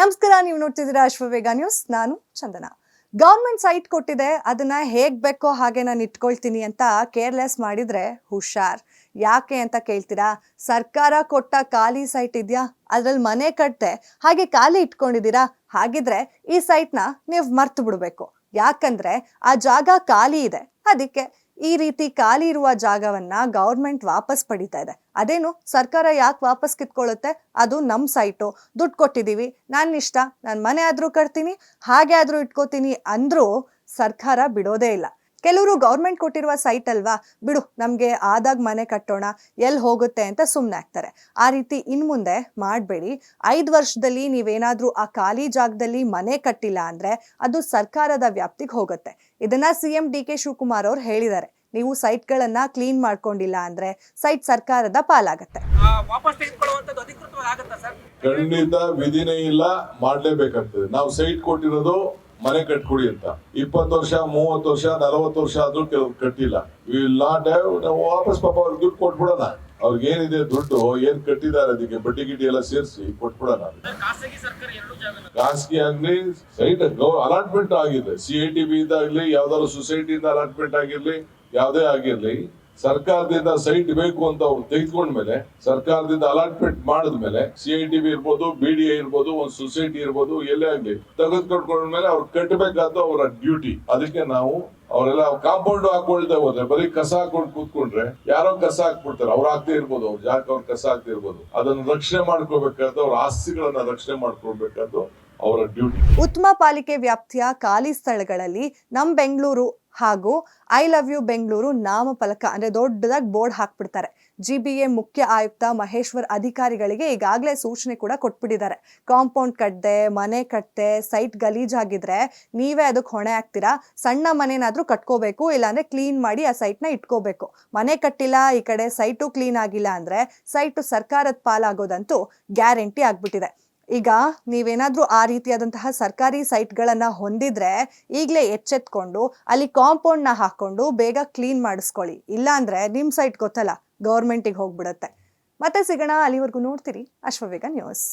ನಮಸ್ಕಾರ, ನೀವು ನೋಡ್ತಿದ್ದೀರಾ ಅಶ್ವವೇಗ ನ್ಯೂಸ್. ನಾನು ಚಂದನ. ಗವರ್ಮೆಂಟ್ ಸೈಟ್ ಕೊಟ್ಟಿದೆ, ಅದನ್ನ ಹೇಗ್ ಬೇಕೋ ಹಾಗೆ ನಾನು ಇಟ್ಕೊಳ್ತೀನಿ ಅಂತ ಕೇರ್ಲೆಸ್ ಮಾಡಿದ್ರೆ ಹುಷಾರ್. ಯಾಕೆ ಅಂತ ಕೇಳ್ತೀರಾ? ಸರ್ಕಾರ ಕೊಟ್ಟ ಖಾಲಿ ಸೈಟ್ ಇದೆಯಾ, ಅದ್ರಲ್ಲಿ ಮನೆ ಕಟ್ತೆ ಹಾಗೆ ಖಾಲಿ ಇಟ್ಕೊಂಡಿದ್ದೀರಾ, ಹಾಗಿದ್ರೆ ಈ ಸೈಟ್ನ ನೀವು ಮರ್ತು ಬಿಡ್ಬೇಕು. ಯಾಕಂದ್ರೆ ಆ ಜಾಗ ಖಾಲಿ ಇದೆ, ಅದಕ್ಕೆ ಈ ರೀತಿ ಖಾಲಿ ಇರುವ ಜಾಗವನ್ನ ಗವರ್ಮೆಂಟ್ ವಾಪಸ್ ಪಡಿತಾ ಇದೆ. ಅದೇನು ಸರ್ಕಾರ ಯಾಕೆ ವಾಪಸ್ ಕಿತ್ಕೊಳ್ಳುತ್ತೆ? ಅದು ನಮ್ಮ ಸೈಟು, ದುಡ್ಡು ಕೊಟ್ಟಿದ್ದೀವಿ, ನನ್ನ ಇಷ್ಟ, ನಾನು ಮನೆ ಆದ್ರೂ ಕಟ್ತೀನಿ, ಹಾಗೆ ಆದ್ರೂ ಇಟ್ಕೋತೀನಿ ಅಂದ್ರೂ ಸರ್ಕಾರ ಬಿಡೋದೇ ಇಲ್ಲ. ಕೆಲವರು ಗೌರ್ಮೆಂಟ್ ಕೊಟ್ಟಿರುವ ಸೈಟ್ ಅಲ್ವಾ, ಬಿಡು ನಮಗೆ ಆದಾಗ ಮನೆ ಕಟ್ಟೋಣ, ಎಲ್ಲಿ ಹೋಗುತ್ತೆ ಅಂತ ಸುಮ್ಮನೆ ಆಗ್ತಾರೆ. ಆ ರೀತಿ ಇನ್ಮುಂದೆ ಮಾಡಬೇಡಿ. 5 ವರ್ಷದಲ್ಲಿ ನೀವೇನಾದ್ರೂ ಆ ಖಾಲಿ ಜಾಗದಲ್ಲಿ ಮನೆ ಕಟ್ಟಿಲ್ಲ ಅಂದ್ರೆ ಅದು ಸರ್ಕಾರದ ವ್ಯಾಪ್ತಿಗೆ ಹೋಗುತ್ತೆ. ಇದನ್ನ CM DK ಶಿವಕುಮಾರ್ ಅವರು ಹೇಳಿದ್ದಾರೆ. ನೀವು ಸೈಟ್ಗಳನ್ನ ಕ್ಲೀನ್ ಮಾಡ್ಕೊಂಡಿಲ್ಲ ಅಂದ್ರೆ ಸೈಟ್ ಸರ್ಕಾರದ ಪಾಲಾಗತ್ತೆ. ಖಂಡಿತ ವಿಧಿನೇ ಇಲ್ಲ, ಮಾಡ್ಲೇಬೇಕಾಗ್ತದೆ. ನಾವು ಸೈಟ್ ಕೊಟ್ಟಿರೋದು ಮನೆ ಕಟ್ಕೊಡಿ ಅಂತ. 20 ವರ್ಷ 30 ವರ್ಷ 40 ವರ್ಷ ಆದ್ರೂ ಕೆಲವು ಕಟ್ಟಿಲ್ಲ. ವಿಲ್ ನಾಟ್ ಹ್ಯಾವ್, ನಾವು ವಾಪಸ್ ಪಾಪ ಅವ್ರಿಗೆ ದುಡ್ಡು ಕೊಟ್ಬಿಡೋಣ. ಅವ್ರಿಗೆ ಏನಿದೆ ದುಡ್ಡು, ಏನ್ ಕಟ್ಟಿದ್ದಾರೆ ಅದಕ್ಕೆ ಬಡ್ಡಿ ಗಿಡ್ಡಿ ಎಲ್ಲ ಸೇರಿಸಿ ಕೊಟ್ಬಿಡೋಣ. ಖಾಸಗಿ ಆಗ್ಲಿ ಸೈಟ್ ಅಲಾಟ್ಮೆಂಟ್ ಆಗಿದೆ, CITB ಇದಾಗ್ಲಿ, ಯಾವ್ದಾದ್ರು ಸೊಸೈಟಿಯಿಂದ ಅಲಾಟ್ಮೆಂಟ್ ಆಗಿರ್ಲಿ, ಯಾವ್ದೇ ಆಗಿರ್ಲಿ, ಸರ್ಕಾರದಿಂದ ಸೈಟ್ ಬೇಕು ಅಂತ ಅವ್ರು ತೆಗೆದುಕೊಂಡ್ಮೇಲೆ, ಸರ್ಕಾರದಿಂದ ಅಲಾಟ್ಮೆಂಟ್ ಮಾಡಿದ್ಮೇಲೆ, CITB ಇರ್ಬೋದು, BDA ಇರ್ಬೋದು, ಒಂದು ಸೊಸೈಟಿ ಇರ್ಬೋದು, ಎಲ್ಲೇ ಆಗ್ಲಿ ತೆಗೆದುಕೊಂಡ್ಮೇಲೆ ಅವ್ರು ಕಟ್ಟಬೇಕಾದ ಅವರ ಡ್ಯೂಟಿ. ಅದಕ್ಕೆ ನಾವು ಅವರೆಲ್ಲ ಕಾಂಪೌಂಡ್ ಹಾಕೊಳ್ತಾ ಹೋದ್ರೆ, ಬರೀ ಕಸ ಹಾಕೊಂಡು ಕೂತ್ಕೊಂಡ್ರೆ ಯಾರೋ ಕಸ ಹಾಕ್ಬಿಡ್ತಾರೆ. ಅವ್ರು ಹಾಕ್ತಾ ಇರ್ಬೋದು, ಅವ್ರ ಜಾಗಕ್ಕೆ ಅವ್ರು ಕಸ ಹಾಕ್ತಾ ಇರ್ಬೋದು. ಅದನ್ನ ರಕ್ಷಣೆ ಮಾಡ್ಕೋಬೇಕಾದ, ಅವ್ರ ಆಸ್ತಿಗಳನ್ನ ರಕ್ಷಣೆ ಮಾಡ್ಕೊಳ್ಬೇಕಾದ್ದು ಅವರ ಡ್ಯೂಟಿ. ಉತ್ತಮ ಪಾಲಿಕೆ ವ್ಯಾಪ್ತಿಯ ಖಾಲಿ ಸ್ಥಳಗಳಲ್ಲಿ ನಮ್ ಬೆಂಗಳೂರು ಹಾಗೂ ಐ ಲವ್ ಯು ಬೆಂಗಳೂರು ನಾಮಫಲಕ ಅಂದ್ರೆ ದೊಡ್ಡದಾಗಿ ಬೋರ್ಡ್ ಹಾಕ್ಬಿಡ್ತಾರೆ. GBA ಮುಖ್ಯ ಆಯುಕ್ತ ಮಹೇಶ್ವರ್ ಅಧಿಕಾರಿಗಳಿಗೆ ಈಗಾಗಲೇ ಸೂಚನೆ ಕೂಡ ಕೊಟ್ಬಿಟ್ಟಿದ್ದಾರೆ. ಕಾಂಪೌಂಡ್ ಕಟ್ಟದೆ, ಮನೆ ಕಟ್ಟದೆ, ಸೈಟ್ ಗಲೀಜಾಗಿದ್ರೆ ನೀವೇ ಅದಕ್ಕೆ ಹೊಣೆ ಆಗ್ತೀರಾ. ಸಣ್ಣ ಮನೆನಾದ್ರೂ ಕಟ್ಕೋಬೇಕು, ಇಲ್ಲಾಂದ್ರೆ ಕ್ಲೀನ್ ಮಾಡಿ ಆ ಸೈಟ್ನ ಇಟ್ಕೋಬೇಕು. ಮನೆ ಕಟ್ಟಿಲ್ಲ, ಈ ಕಡೆ ಸೈಟು ಕ್ಲೀನ್ ಆಗಿಲ್ಲ ಅಂದ್ರೆ ಸೈಟು ಸರ್ಕಾರದ ಪಾಲಾಗೋದಂತೂ ಗ್ಯಾರಂಟಿ ಆಗ್ಬಿಟ್ಟಿದೆ. ಈಗ ನೀವೇನಾದ್ರೂ ಆ ರೀತಿಯಾದಂತಹ ಸರ್ಕಾರಿ ಸೈಟ್ಗಳನ್ನ ಹೊಂದಿದ್ರೆ ಈಗಲೇ ಎಚ್ಚೆತ್ಕೊಂಡು ಅಲ್ಲಿ ಕಾಂಪೌಂಡ್ನ ಹಾಕೊಂಡು ಬೇಗ ಕ್ಲೀನ್ ಮಾಡಿಸ್ಕೊಳ್ಳಿ. ಇಲ್ಲಾಂದ್ರೆ ನಿಮ್ಮ ಸೈಟ್ ಗೊತ್ತಲ್ಲ, ಗೌರ್ಮೆಂಟಿಗೆ ಹೋಗ್ಬಿಡತ್ತೆ. ಮತ್ತೆ ಸಿಗೋಣ, ಅಲ್ಲಿವರೆಗೂ ನೋಡ್ತೀರಿ ಅಶ್ವವೇಗ ನ್ಯೂಸ್.